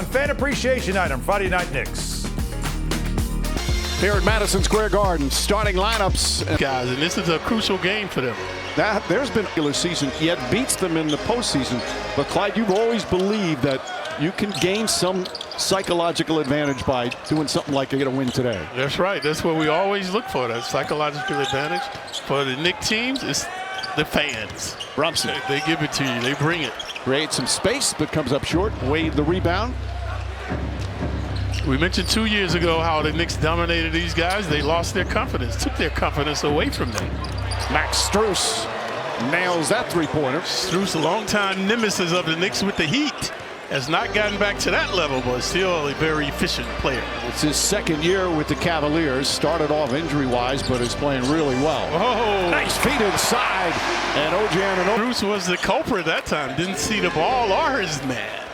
fan appreciation item, Friday Night Knicks. Here at Madison Square Garden, starting lineups. Guys, and this is a crucial game for them. There's been a regular season, yet beats them in the postseason. But Clyde, you've always believed that you can gain some psychological advantage by doing something like you get a win today. That's right. That's what we always look for, that psychological advantage. For the Knicks teams, it's the fans. Brunson. They give it to you. They bring it. Creates some space, but comes up short. Wade the rebound. We mentioned 2 years ago how the Knicks dominated these guys. They lost their confidence, took their confidence away from them. Max Strus nails that three-pointer. Strus, a longtime nemesis of the Knicks with the Heat, has not gotten back to that level, but still a very efficient player. It's his second year with the Cavaliers. Started off injury-wise, but is playing really well. Oh, nice feet inside. And OG Anunoby. Strus was the culprit that time. Didn't see the ball or his man.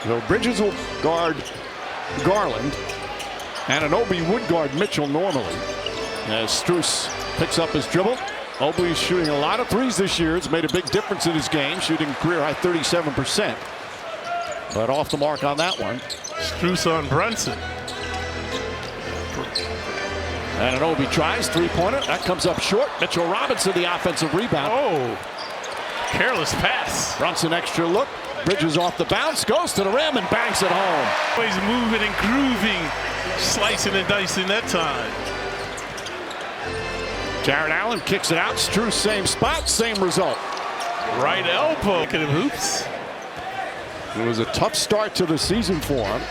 So Bridges will guard Garland. Anunoby would guard Mitchell normally. As Strus picks up his dribble. Obi's shooting a lot of threes this year. It's made a big difference in his game, shooting career high 37%. But off the mark on that one. Strus on Brunson. Anunoby tries three-pointer. That comes up short. Mitchell Robinson, the offensive rebound. Oh, careless pass. Brunson extra look. Bridges off the bounce, goes to the rim and banks it home. He's moving and grooving, slicing and dicing that time. Jarrett Allen kicks it out. Strus, same spot, same result. Right elbow. Look at him, hoops. It was a tough start to the season for him.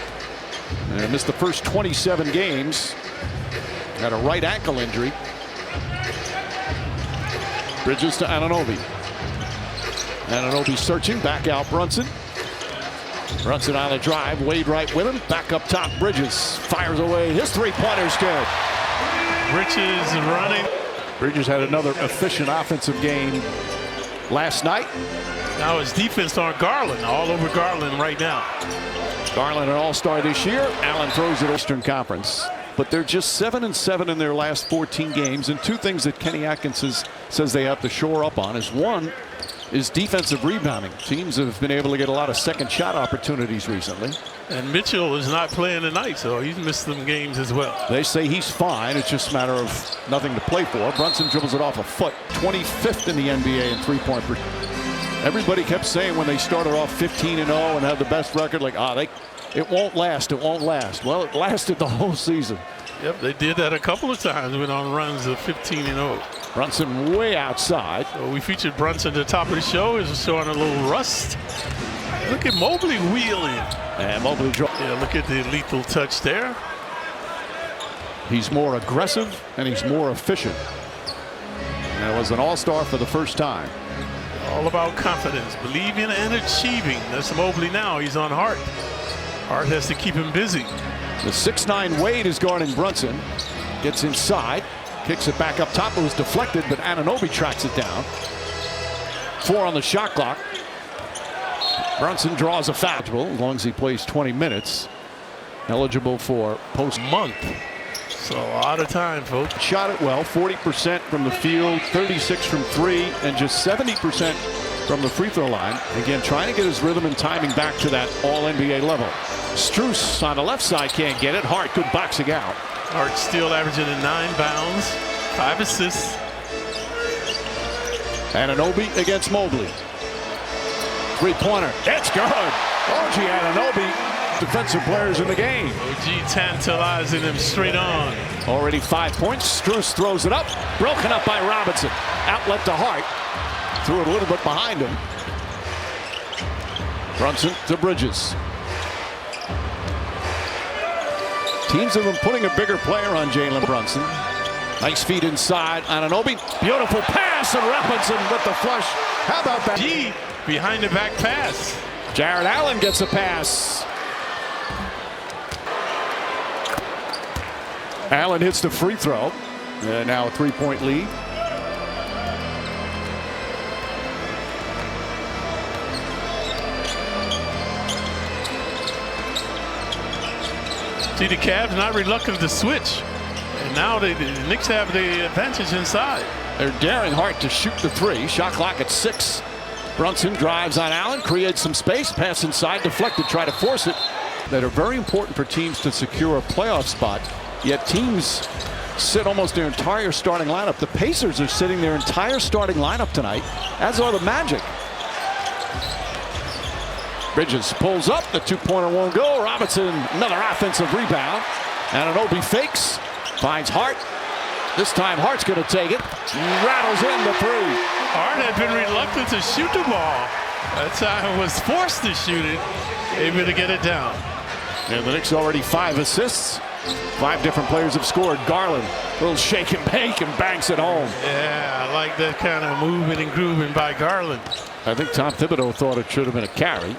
And missed the first 27 games. Had a right ankle injury. Bridges to Anunoby. Anunoby searching, back out Brunson. Brunson on the drive, Wade right with him. Back up top, Bridges fires away. His three-pointer's good. Bridges running. Bridges had another efficient offensive game last night. Now his defense on Garland, all over Garland right now. Garland an all-star this year. Allen throws it Eastern Conference. But they're just 7-7 in their last 14 games. And two things that Kenny Atkins says they have to shore up on is one, is defensive rebounding. Teams have been able to get a lot of second shot opportunities recently. And Mitchell is not playing tonight, so he's missed some games as well. They say he's fine. It's just a matter of nothing to play for. Brunson dribbles it off a foot. 25th in the NBA in three-point. Everybody kept saying when they started off 15-0 and had the best record, like, it won't last, it won't last. Well, it lasted the whole season. Yep, they did that a couple of times, went on runs of 15-0. Brunson way outside. So we featured Brunson at the top of the show. He's showing a little rust. Look at Mobley wheeling. And Mobley yeah, look at the lethal touch there. He's more aggressive and he's more efficient. And it was an all-star for the first time. All about confidence, believing and achieving. That's Mobley now. He's on Hart. Hart has to keep him busy. The 6'9" Wade is guarding Brunson. Gets inside. Kicks it back up top. It was deflected, but Anunoby tracks it down. 4 on the shot clock. Brunson draws a foul as long as he plays 20 minutes. Eligible for post-month. So out of time, folks. Shot it well. 40% from the field, 36 from 3, and just 70% from the free throw line. Again, trying to get his rhythm and timing back to that all-NBA level. Strus on the left side can't get it. Hart good boxing out. Hart still averaging in 9 bounds, 5 assists. Anunoby against Mobley. Three-pointer. It's good. OG Anunoby, defensive players in the game. OG tantalizing him straight on. Already 5 points. Strus throws it up. Broken up by Robinson. Outlet to Hart. Threw it a little bit behind him. Brunson to Bridges. Teams have been putting a bigger player on Jalen Brunson. Nice feet inside. Anunoby. Beautiful pass, and Robinson with the flush. How about that? G behind the back pass. Jarrett Allen gets a pass. Allen hits the free throw. Now a 3-point lead. See, the Cavs not reluctant to switch. And now the Knicks have the advantage inside. They're daring Hart to shoot the three. Shot clock at 6. Brunson drives on Allen, creates some space, pass inside, deflected, try to force it. That are very important for teams to secure a playoff spot. Yet teams sit almost their entire starting lineup. The Pacers are sitting their entire starting lineup tonight, as are the Magic. Bridges pulls up, the two-pointer won't go. Robinson, another offensive rebound. Anunoby fakes, finds Hart. This time Hart's going to take it. Rattles in the three. Hart had been reluctant to shoot the ball. That time was forced to shoot it, able to get it down. And the Knicks already 5 assists. 5 different players have scored. Garland, a little shake and bake and banks it home. Yeah, I like that kind of moving and grooving by Garland. I think Tom Thibodeau thought it should have been a carry.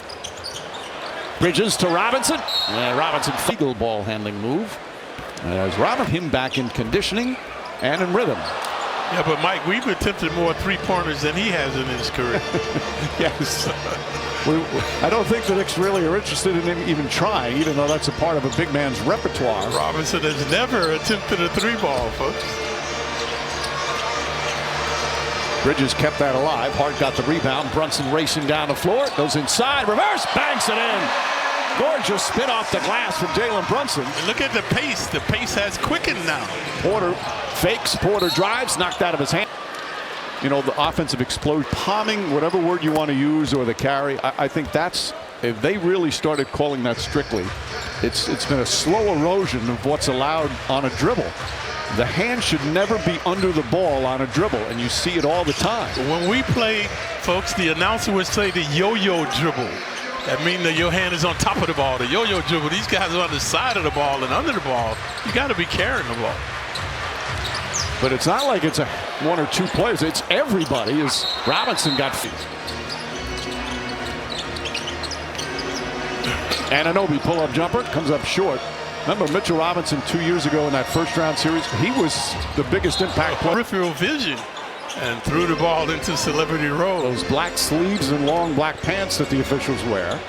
Bridges to Robinson. Robinson, field ball handling move. As Robin, him back in conditioning and in rhythm. Yeah, but Mike, we've attempted more three-pointers than he has in his career. Yes. I don't think the Knicks really are interested in him even trying, even though that's a part of a big man's repertoire. Robinson has never attempted a three-ball, folks. Bridges kept that alive. Hart got the rebound. Brunson racing down the floor. Goes inside. Reverse. Banks it in. Gorgeous spin off the glass from Jalen Brunson. And look at the pace. The pace has quickened now. Porter fakes. Porter drives. Knocked out of his hand. You know, the offensive explosion, palming, whatever word you want to use, or the carry. I think that's, if they really started calling that strictly, it's been a slow erosion of what's allowed on a dribble. The hand should never be under the ball on a dribble, and you see it all the time. When we play, folks, the announcer would say the yo-yo dribble. That means that your hand is on top of the ball. The yo-yo dribble, these guys are on the side of the ball and under the ball. You got to be carrying the ball. But it's not like it's a 1 or 2 players. It's everybody. As Robinson got feet. Anunoby pull-up jumper comes up short. Remember Mitchell Robinson 2 years ago in that first-round series? He was the biggest impact player. Peripheral vision, and threw the ball into celebrity row. Those black sleeves and long black pants that the officials wear.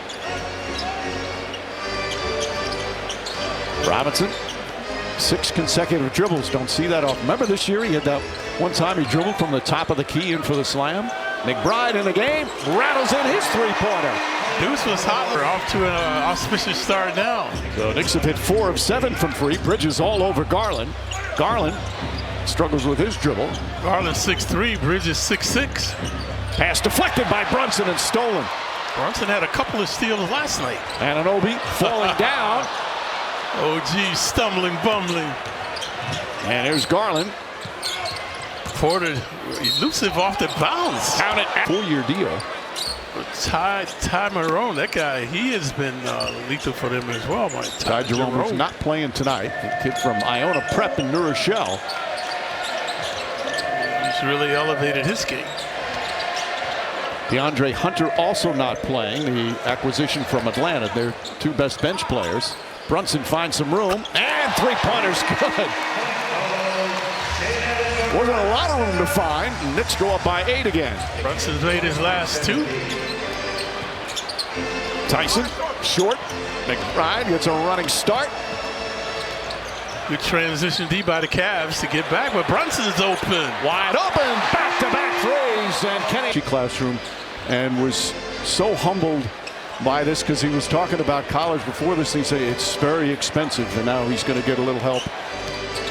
Robinson, 6 consecutive dribbles. Don't see that often. Remember this year he had that one time he dribbled from the top of the key in for the slam. McBride in the game, rattles in his three-pointer. Deuce was hot. We're off to an auspicious start now. So Knicks have hit 4 of 7 from free. Bridges all over Garland. Garland struggles with his dribble. Garland 6'3", Bridges 6'6". Pass deflected by Brunson and stolen. Brunson had a couple of steals last night. Anunoby falling down. OG stumbling, bumbling. And here's Garland. Porter elusive off the bounce. Count it. 4-year deal. Ty Marone, that guy, he has been lethal for them as well. Ty Jerome is not playing tonight. The kid from Iona Prep in New Rochelle. He's really elevated his game. DeAndre Hunter also not playing. The acquisition from Atlanta. Their 2 best bench players. Brunson finds some room, and three-pointers good. Wasn't a lot of room to find. Knicks go up by 8 again. Brunson's made his last 2. Tyson, short. McBride gets a running start. Good transition D by the Cavs to get back, but Brunson's open. Wide open, back-to-back threes, and Kenny. Classroom, and was so humbled by this because he was talking about college before this. And he said it's very expensive, and now he's going to get a little help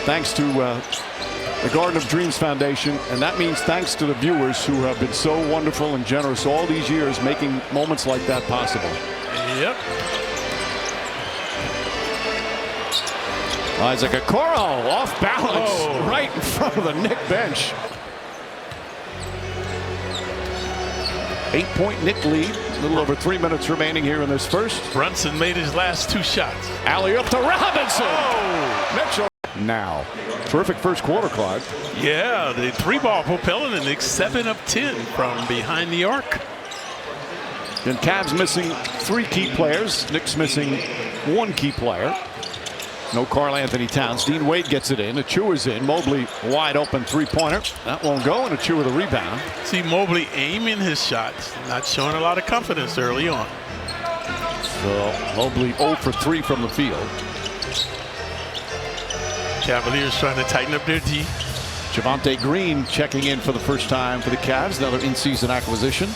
thanks to the Garden of Dreams Foundation, and that means thanks to the viewers who have been so wonderful and generous all these years, making moments like that possible. Yep. Isaac Okoro off balance right in front of the Knick bench. 8-point Knick lead. A little over 3 minutes remaining here in this first. Brunson made his last 2 shots. Alley-oop to Robinson. Mitchell. Now. Terrific first quarter, Clyde. Yeah, the 3-ball propelling the Knicks 7 of 10 from behind the arc. And Cavs missing 3 key players. Knicks missing 1 key player. No Karl Anthony Towns. Dean Wade gets it in. Achua's in. Mobley wide open 3-pointer. That won't go, and Achua the rebound. See Mobley aiming his shots. Not showing a lot of confidence early on. So Mobley 0 for 3 from the field. Cavaliers trying to tighten up their D. Javonte Green checking in for the first time for the Cavs. Another in-season acquisition.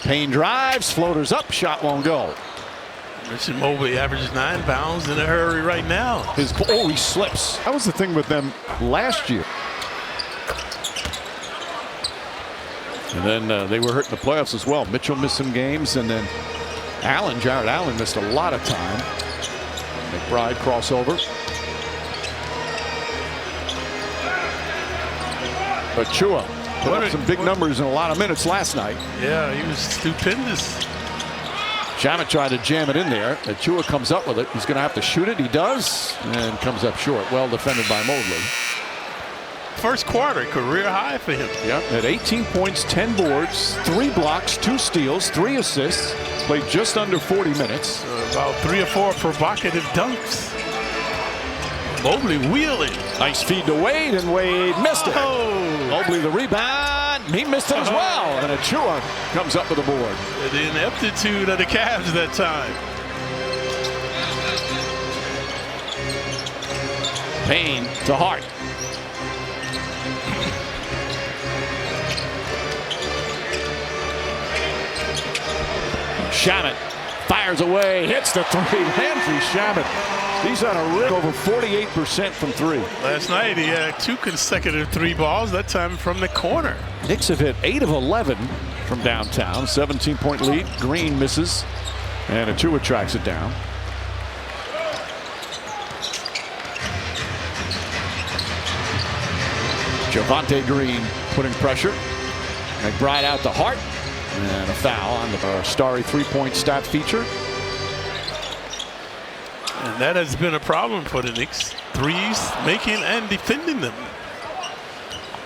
Payne drives, floaters up, shot won't go. Richard Mobley averages 9 pounds in a hurry right now. He slips. That was the thing with them last year. And then they were hurt in the playoffs as well. Mitchell missed some games, and then Jared Allen missed a lot of time. McBride crossover. But Chua put up some big numbers in a lot of minutes last night. Yeah, he was stupendous. Shamet tried to jam it in there. Chua comes up with it. He's going to have to shoot it. He does, and comes up short. Well defended by Mobley. First quarter, career high for him. Yep, at 18 points, 10 boards, 3 blocks, 2 steals, 3 assists. Played just under 40 minutes. About 3 or 4 provocative dunks. Mobley wheeling. Nice feed to Wade, and Wade missed it. Oh. Mobley the rebound. He missed it as well. And Achua comes up with the board. The ineptitude of the Cavs that time. Payne to Hart. Shamet fires away, hits the 3. Landry Shamet. He's on a rip, over 48% from 3. Last night he had 2 consecutive 3 balls, that time from the corner. Knicks have hit 8 of 11 from downtown. 17-point lead. Green misses, and Achua tracks it down. Javonte Green putting pressure. McBride out to Hart. And a foul on the starry 3-point stat feature. And that has been a problem for the Knicks. Threes, making and defending them.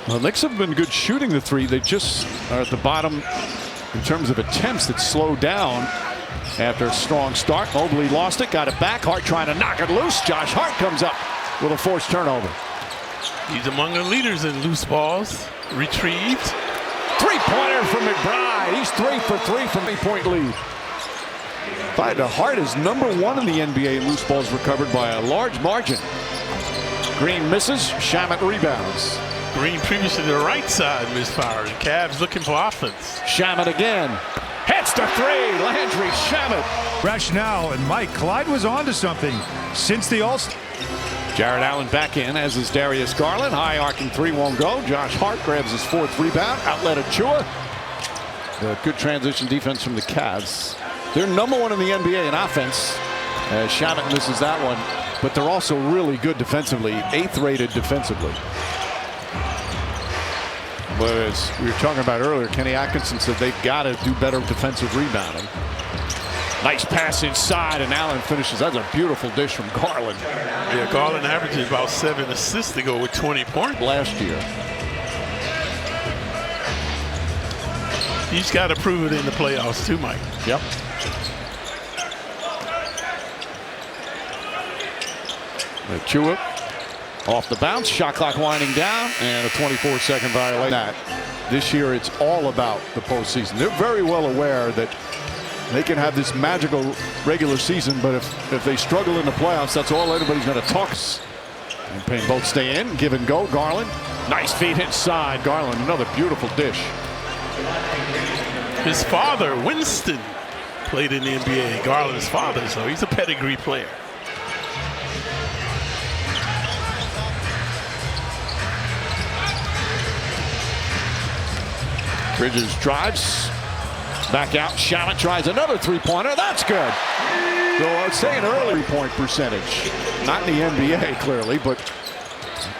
Well, Knicks have been good shooting the 3. They just are at the bottom in terms of attempts that slowed down after a strong start. Mobley lost it, got it back. Hart trying to knock it loose. Josh Hart comes up with a forced turnover. He's among the leaders in loose balls. Retrieved. 3-pointer from McBride. He's 3 for 3 from 8-point lead. Hart is #1 in the NBA in loose balls recovered by a large margin. Green misses. Shamet rebounds. Green previously to the right side misfiring. Cavs looking for offense. Shamet again. Hits the 3. Landry Shamet. Rationale, and Mike, Clyde was onto something since the All-Star. Jared Allen back in, as is Darius Garland. High arcing 3 won't go. Josh Hart grabs his 4th rebound. Outlet Achua. Good transition defense from the Cavs. They're #1 in the NBA in offense. Shamet misses that one, but they're also really good defensively. 8th rated defensively. But as we were talking about earlier, Kenny Atkinson said they've got to do better defensive rebounding. Nice pass inside, and Allen finishes. That's a beautiful dish from Garland. Yeah, Garland averages about 7 assists to go with 20 points last year. He's got to prove it in the playoffs too, Mike. Yep. Achua off the bounce, shot clock winding down, and a 24-second violation. This year, it's all about the postseason. They're very well aware that they can have this magical regular season, but if they struggle in the playoffs, that's all anybody's going to talk. And Payne both stay in, give and go. Garland, nice feed inside. Garland, another beautiful dish. His father, Winston, played in the NBA. Garland's father, so he's a pedigree player. Bridges drives. Back out. Shamet tries another 3-pointer. That's good. So I was saying early point percentage. Not in the NBA, clearly, but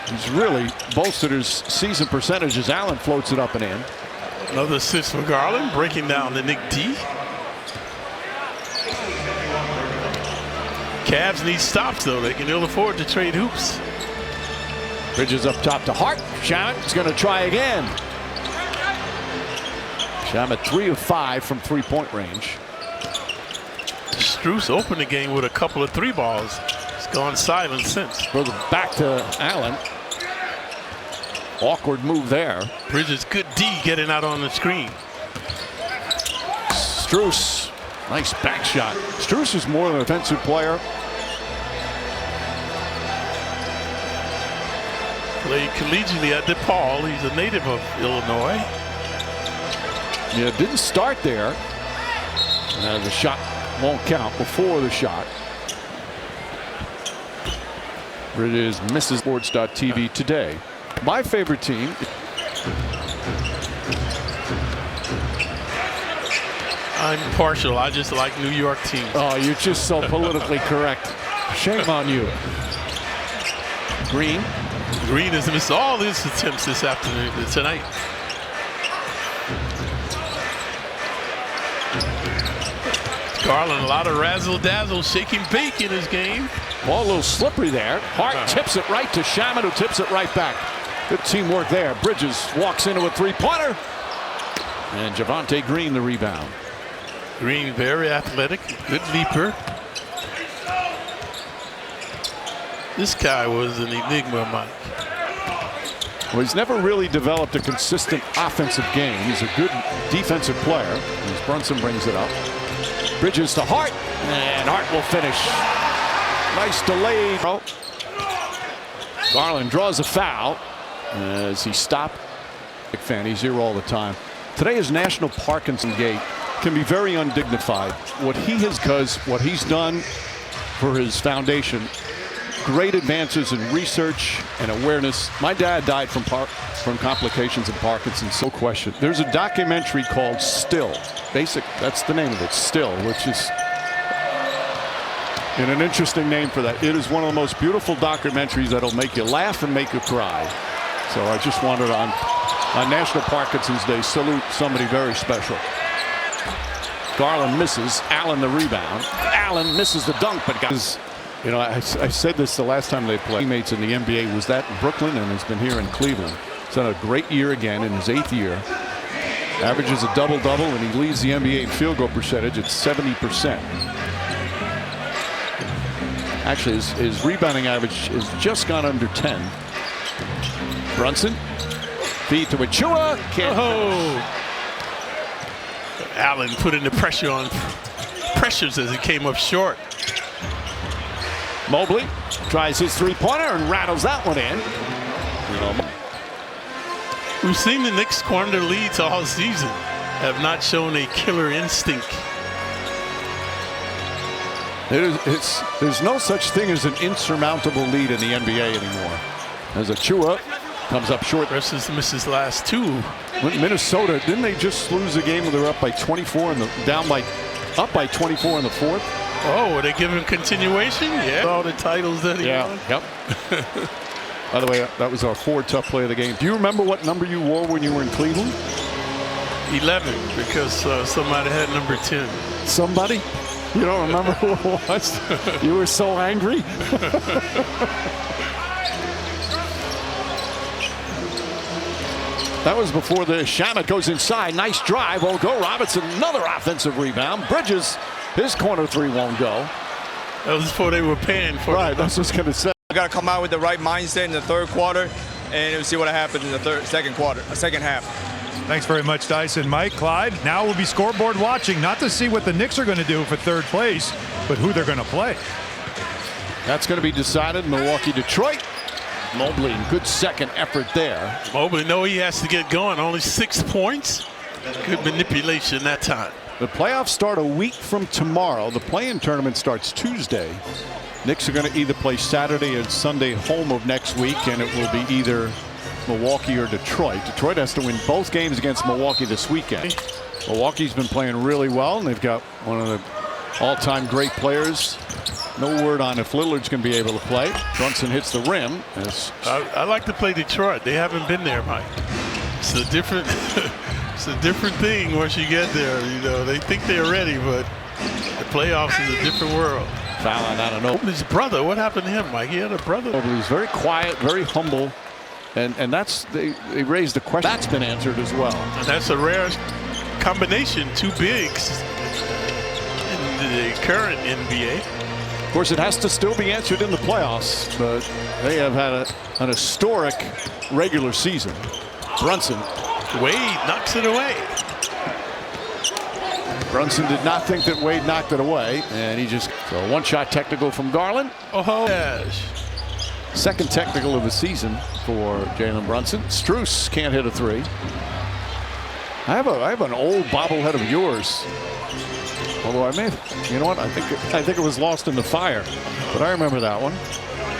he's really bolstered his season percentage as Allen floats it up and in. Another assist for Garland, breaking down the Nick D. Cavs need stops, though. They can ill afford to trade hoops. Bridges up top to Hart. Shamet's going to try again. Shamet 3 of 5 from 3-point range. Strus opened the game with a couple of 3 balls. He's gone silent since. Goes back to Allen. Awkward move there. Bridges, good D getting out on the screen. Strus, nice back shot. Strus is more of an offensive player. Played collegiately at DePaul. He's a native of Illinois. Yeah, it didn't start there. The shot won't count before the shot. Bridges misses. Sports.tv today. My favorite team. I'm partial. I just like New York teams. Oh, you're just so politically correct. Shame on you. Green. Green has missed all his attempts this afternoon, tonight. Garland, a lot of razzle-dazzle, shaking bake in his game. Ball a little slippery there. Hart tips it right to Shaman, who tips it right back. Good teamwork there. Bridges walks into a three-pointer. And Javonte Green the rebound. Green, very athletic, good leaper. This guy was an enigma, Mike. Well, he's never really developed a consistent offensive game. He's a good defensive player, as Brunson brings it up. Bridges to Hart, and Hart will finish. Nice delay. Garland draws a foul as he stopped. Big fan, he's here all the time. Today is National Parkinson Day. Can be very undignified. What he's done for his foundation. Great advances in research and awareness. My dad died from complications of Parkinson's. So question. There's a documentary called Still. That's the name of it, Still, which is an interesting name for that. It is one of the most beautiful documentaries that'll make you laugh and make you cry. So I just wanted on National Parkinson's Day salute somebody very special. Garland misses. Allen the rebound. Allen misses the dunk, but got. You know, I said this the last time they played. Teammates in the NBA was that in Brooklyn, and has been here in Cleveland. He's had a great year again in his 8th year. Averages a double-double, and he leads the NBA in field goal percentage at 70%. Actually, his rebounding average has just gone under 10. Brunson, feed to Achua. Allen put in the pressures as he came up short. Mobley tries his three-pointer and rattles that one in. We've seen the Knicks squander leads all season, have not shown a killer instinct. There's no such thing as an insurmountable lead in the NBA anymore. As Achua comes up short. Versus misses last two. Minnesota, didn't they just lose a game where they were up by 24 and up by 24 in the fourth? Oh, were they giving continuation? Yeah. All the titles that he won. Yep. By the way, that was our 4 tough play of the game. Do you remember what number you wore when you were in Cleveland? 11, because somebody had number 10. Somebody? You don't remember who it was? You were so angry? That was before the Shamet goes inside. Nice drive. Oh, go Robinson. Another offensive rebound. Bridges. His corner three won't go. That was before they were paying for it. Right, that's what's going to say. We got to come out with the right mindset in the third quarter, and we'll see what happens in the second half. Thanks very much, Dyson. Mike, Clyde, now we'll be scoreboard watching, not to see what the Knicks are going to do for third place, but who they're going to play. That's going to be decided. Milwaukee, Detroit. Mobley, good second effort there. Mobley, he has to get going. Only 6 points. Good manipulation that time. The playoffs start a week from tomorrow. The play-in tournament starts Tuesday. Knicks are going to either play Saturday and Sunday home of next week, and it will be either Milwaukee or Detroit. Detroit has to win both games against Milwaukee this weekend. Milwaukee's been playing really well, and they've got one of the all-time great players. No word on if Lillard's going to be able to play. Brunson hits the rim. I like to play Detroit. They haven't been there, Mike. It's a different it's a different thing once you get there. They think they're ready, but the playoffs is a different world. Foul on Anunoby. Mobley's brother, what happened to him, Mike? He had a brother. Mobley's very quiet, very humble, and that's they raised the question. That's been answered as well. And that's a rare combination, 2 bigs in the current NBA. Of course, it has to still be answered in the playoffs, but they have had an historic regular season. Brunson. Wade knocks it away. Brunson did not think that Wade knocked it away, and he just so a one-shot technical from Garland. Oh, yes. Second technical of the season for Jalen Brunson. Strus can't hit a three. I have an old bobblehead of yours. Although I may, you know what? I think it was lost in the fire, but I remember that one.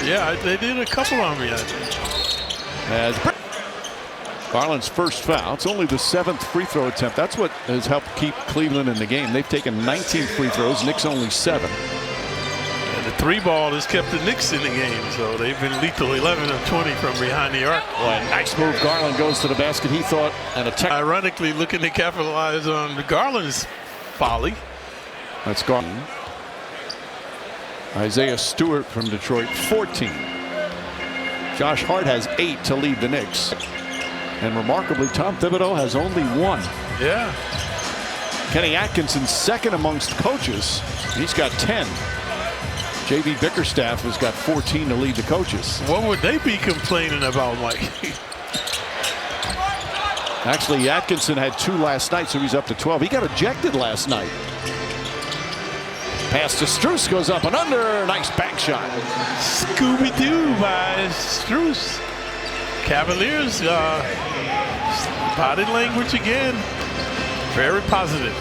Yeah, they did a couple on me, I think. As Garland's first foul. It's only the 7th free throw attempt. That's what has helped keep Cleveland in the game. They've taken 19 free throws. Knicks only 7. And the 3-ball has kept the Knicks in the game, so they've been lethal 11 of 20 from behind the arc. Boy, nice move. Garland goes to the basket. He thought, and a tech. Ironically, looking to capitalize on Garland's folly. That's Garland. Isaiah Stewart from Detroit, 14. Josh Hart has 8 to lead the Knicks. And remarkably, Tom Thibodeau has only 1. Yeah. Kenny Atkinson second amongst coaches. He's got 10. J.B. Bickerstaff has got 14 to lead the coaches. What would they be complaining about, Mike? Actually, Atkinson had 2 last night, so he's up to 12. He got ejected last night. Pass to Strus, goes up and under. Nice back shot. Scooby-Doo by Strus. Cavaliers, body language again, very positive.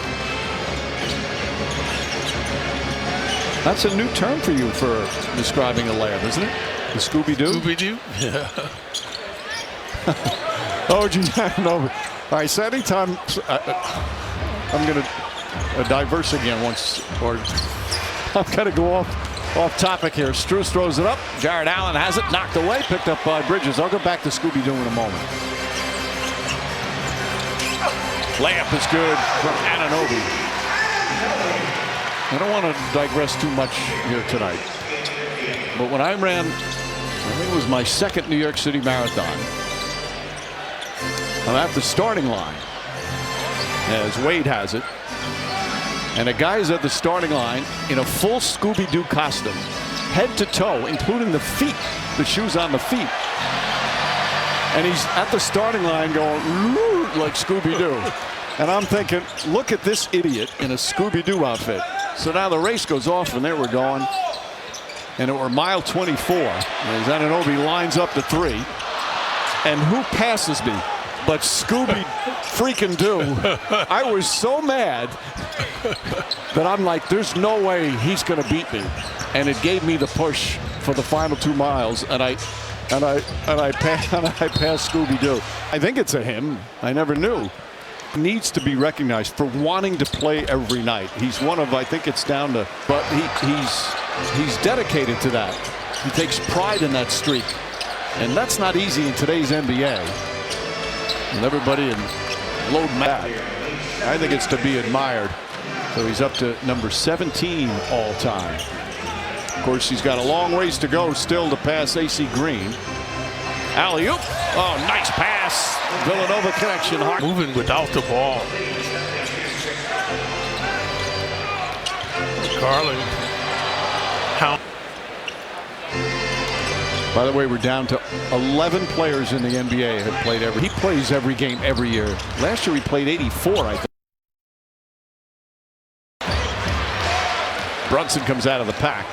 That's a new term for you for describing a layup, isn't it? The Scooby-Doo? Scooby-Doo? Yeah. Oh, gee, no. All right, so anytime I'm going to diverse again once, or I'm going to go off topic here. Strus throws it up. Jared Allen has it knocked away, picked up by Bridges. I'll go back to Scooby-Doo in a moment. Layup is good from Anunoby. I don't want to digress too much here tonight, but when I ran, I think it was my 2nd New York City Marathon, I'm at the starting line as Wade has it. And a guy is at the starting line in a full Scooby-Doo costume, head to toe, including the feet, the shoes on the feet. And he's at the starting line going like Scooby-Doo. And I'm thinking, look at this idiot in a Scooby-Doo outfit. So now the race goes off, and there we're going. And we're mile 24 as Anunoby lines up the 3. And who passes me but Scooby freaking Doo? I was so mad that I'm like, there's no way he's going to beat me. And it gave me the push for the final 2 miles, and I passed Scooby-Doo. I think it's a him. I never knew. Needs to be recognized for wanting to play every night. He's one of, I think it's down to, but he's dedicated to that. He takes pride in that streak, and that's not easy in today's NBA. And everybody in load mat. I think it's to be admired. So he's up to number 17 all time. Of course, he's got a long ways to go still to pass AC Green. Alley-oop. Oh, nice pass. Villanova connection. Moving without the ball. Garland. By the way, we're down to 11 players in the NBA have played every. He plays every game every year. Last year he played 84, I think. Brunson comes out of the pack.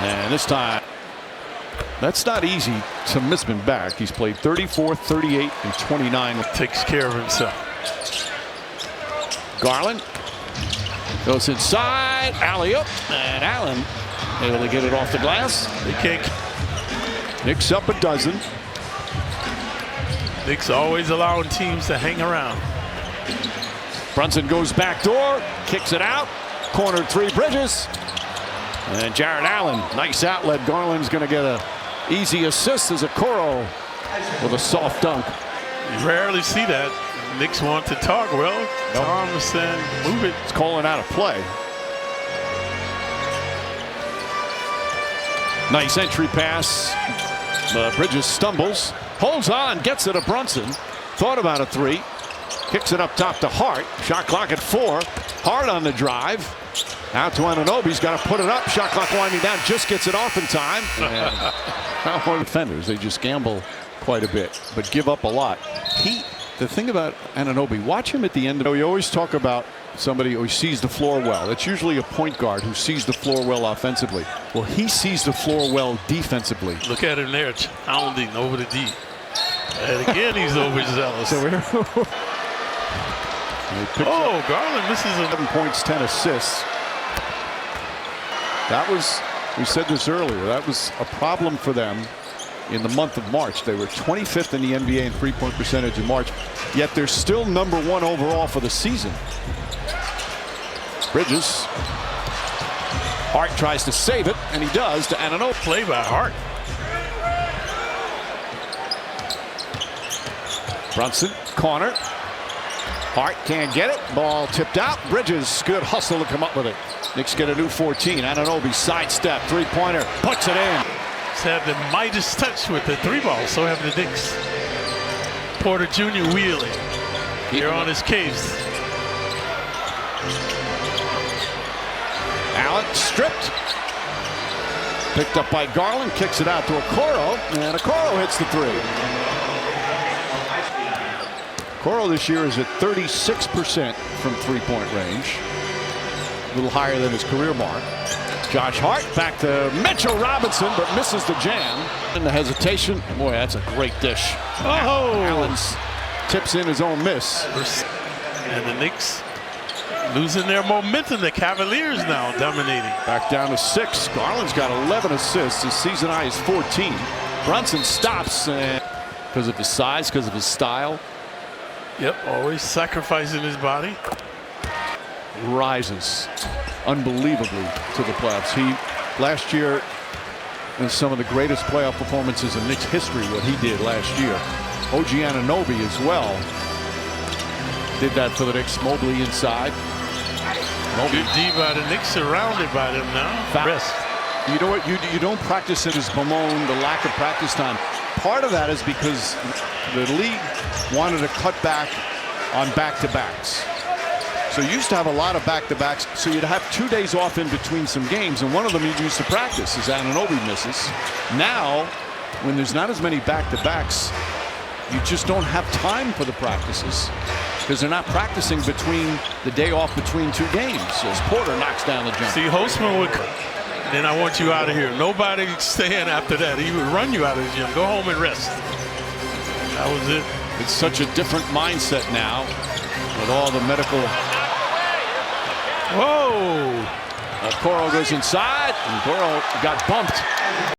And this time, that's not easy to miss him back. He's played 34, 38, and 29. Takes care of himself. Garland goes inside. Alley-oop. And Allen able to get it off the glass. They can't. Knicks up a dozen. Knicks always allowing teams to hang around. Brunson goes back door, kicks it out. Corner 3, Bridges. And Jared Allen, nice outlet. Garland's going to get a easy assist as Okoro with a soft dunk. You rarely see that. Knicks want to talk. Well, Tom said, move it. It's calling out a play. Nice entry pass. Bridges stumbles, holds on, gets it to Brunson. Thought about a 3. Kicks it up top to Hart. Shot clock at 4. Hart on the drive. Out to Anunoby's got to put it up. Shot clock winding down. Just gets it off in time. And defenders, they just gamble quite a bit, but give up a lot. The thing about Anunoby, watch him at the end. We always talk about somebody who sees the floor well. It's usually a point guard who sees the floor well offensively. Well, he sees the floor well defensively. Look at him there, pounding over the D. And again, he's overzealous. So here. Oh, Garland misses a 7 points, 10 assists. That was, we said this earlier, that was a problem for them in the month of March. They were 25th in the NBA in three-point percentage in March, yet they're still #1 overall for the season. Bridges. Hart tries to save it, and he does to Anunoby. play by Hart. Brunson, corner. Hart can't get it. Ball tipped out. Bridges, good hustle to come up with it. Knicks get a new 14. Anunoby sidestep, three-pointer, puts it in. He's had the Midas touch with the 3-ball. So have the Knicks. Porter Jr. wheeling. Here on his case. Allen stripped. Picked up by Garland, kicks it out to Okoro, and Okoro hits the three. Okoro this year is at 36% from three-point range. A little higher than his career mark. Josh Hart back to Mitchell Robinson, but misses the jam. And the hesitation. Boy, that's a great dish. Oh! Allen's tips in his own miss. And the Knicks losing their momentum. The Cavaliers now dominating. Back down to 6. Garland's got 11 assists. His season high is 14. Brunson stops because of his size, because of his style. Yep, always sacrificing his body. Rises unbelievably to the playoffs. He last year in some of the greatest playoff performances in Knicks history, what he did last year. OG Anunoby as well did that for the Knicks. Mobley inside. Good D by the Knicks, surrounded by them now. Rest. You know what? You don't practice it as bemoaned, the lack of practice time. Part of that is because the league wanted to cut back on back-to-backs. So you used to have a lot of back-to-backs, so you'd have 2 days off in between some games, and one of them you'd use to practice as Anunoby misses. Now, when there's not as many back-to-backs, you just don't have time for the practices because they're not practicing between the day off between 2 games as Porter knocks down the jumper. See, Holtzman would, then I want you out of here. Nobody staying after that. He would run you out of the gym. Go home and rest. That was it. It's such a different mindset now with all the medical. Whoa! Okoro goes inside, and Okoro got bumped.